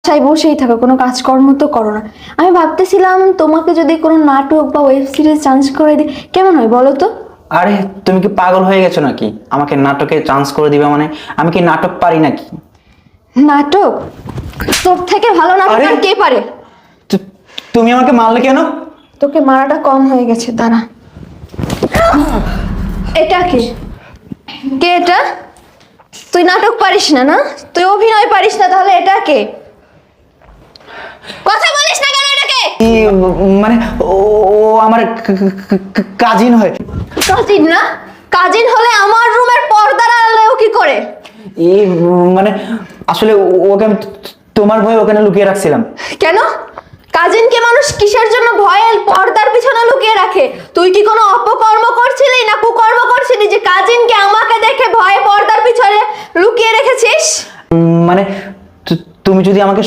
তাই বসেই থাকো, কোনো কাজকর্ম তো করো না। আমি ভাবতেছিলাম তোমাকে যদি কোনো নাটক বা ওয়েব সিরিজ চান্স করে দিই কেমন হয় বলো তো? আরে তুমি কি পাগল হয়ে গেছো নাকি? আমাকে নাটকে চান্স করে দিবে মানে? আমি কি নাটক পারি নাকি? নাটক? তোর থেকে ভালো নাটক আরে! আর কে পারে? তুমি আমাকে মারলে কেন? তোকে মারাটা কম হয়ে গেছে, দাঁড়া। এটা কে? কে এটা? তুই নাটক পারিস না, না তুই অভিনয় পারিস না, তাহলে এটা কে? কথা বলিস না কেন? এটা কে? মানে ও ও আমার কাজিন হয়। কাজিন না? কাজিন হলে আমার রুমের পর্দার আড়ালেও কি করে? এই মানে আসলে ওকে আমি তোমার ভয়ে ওখানে লুকিয়ে রাখছিলাম। কেন? কাজিনকে মানুষ কিসের জন্য ভয়ে পর্দার পিছনে লুকিয়ে রাখে? তুই কি কোনো অপকর্ম করছিলি না কুকর্ম করছিলি যে কাজিনকে আমাকে দেখে ভয়ে পর্দার পিছনে লুকিয়ে রেখেছিস? মানে তুমি যদি আমাকে